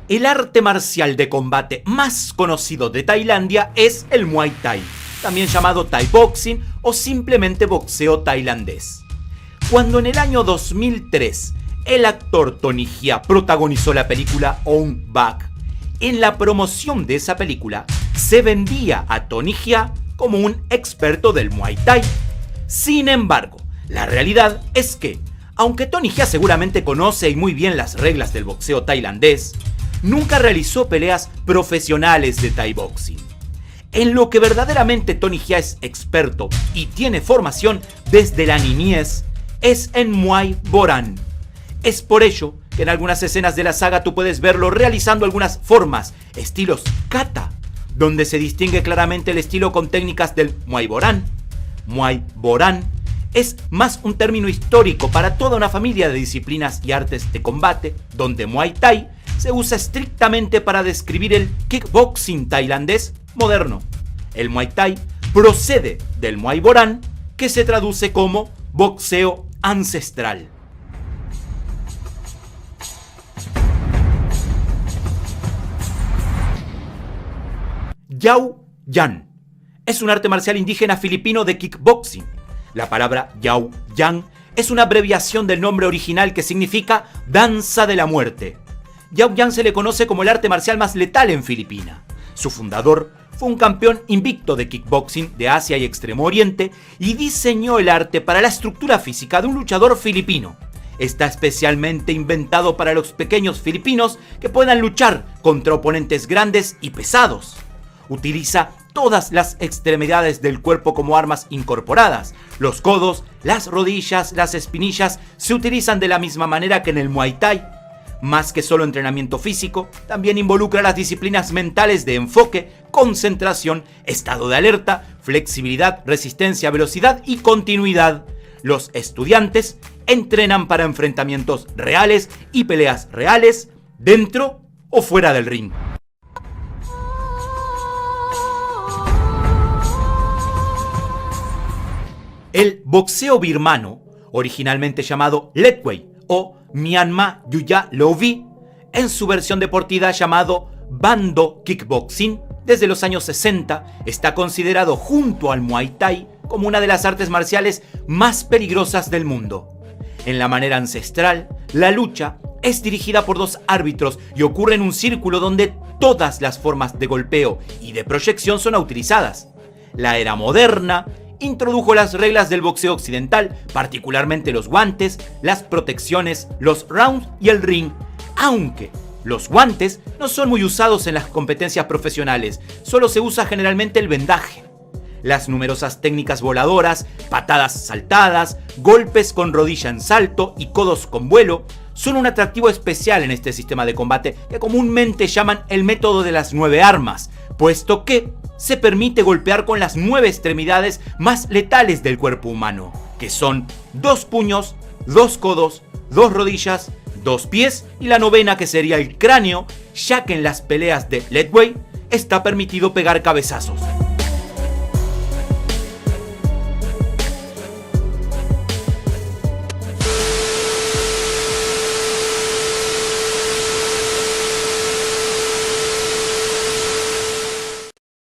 El arte marcial de combate más conocido de Tailandia es el Muay Thai, también llamado Thai Boxing o simplemente boxeo tailandés. Cuando en el año 2003 el actor Tony Jaa protagonizó la película Ong Bak, en la promoción de esa película se vendía a Tony Jaa como un experto del Muay Thai. Sin embargo, la realidad es que, aunque Tony Jaa seguramente conoce y muy bien las reglas del boxeo tailandés, nunca realizó peleas profesionales de Thai Boxing. En lo que verdaderamente Tony Jaa es experto y tiene formación desde la niñez es en Muay Boran. Es por ello que en algunas escenas de la saga tú puedes verlo realizando algunas formas, estilos kata, donde se distingue claramente el estilo con técnicas del Muay Boran. Muay Boran es más un término histórico para toda una familia de disciplinas y artes de combate, donde Muay Thai se usa estrictamente para describir el kickboxing tailandés moderno. El Muay Thai procede del Muay Boran, que se traduce como boxeo ancestral. Yau Yan es un arte marcial indígena filipino de kickboxing. La palabra Yau Yan es una abreviación del nombre original que significa danza de la muerte. Yau Yan se le conoce como el arte marcial más letal en Filipinas. Su fundador fue un campeón invicto de kickboxing de Asia y Extremo Oriente y diseñó el arte para la estructura física de un luchador filipino. Está especialmente inventado para los pequeños filipinos que puedan luchar contra oponentes grandes y pesados. Utiliza todas las extremidades del cuerpo como armas incorporadas. Los codos, las rodillas, las espinillas se utilizan de la misma manera que en el Muay Thai. Más que solo entrenamiento físico, también involucra las disciplinas mentales de enfoque, concentración, estado de alerta, flexibilidad, resistencia, velocidad y continuidad. Los estudiantes entrenan para enfrentamientos reales y peleas reales, dentro o fuera del ring. El boxeo birmano, originalmente llamado Letway o Myanmar Yuya Lovi, en su versión deportiva llamado Bando Kickboxing, desde los años 60, está considerado junto al Muay Thai como una de las artes marciales más peligrosas del mundo. En la manera ancestral, la lucha es dirigida por dos árbitros y ocurre en un círculo donde todas las formas de golpeo y de proyección son utilizadas. La era moderna introdujo las reglas del boxeo occidental, particularmente los guantes, las protecciones, los rounds y el ring, aunque los guantes no son muy usados en las competencias profesionales, solo se usa generalmente el vendaje. Las numerosas técnicas voladoras, patadas saltadas, golpes con rodilla en salto y codos con vuelo son un atractivo especial en este sistema de combate que comúnmente llaman el método de las 9 armas, puesto que se permite golpear con las 9 extremidades más letales del cuerpo humano, que son 2 puños, 2 codos, 2 rodillas, 2 pies y la novena, que sería el cráneo, ya que en las peleas de Letway está permitido pegar cabezazos.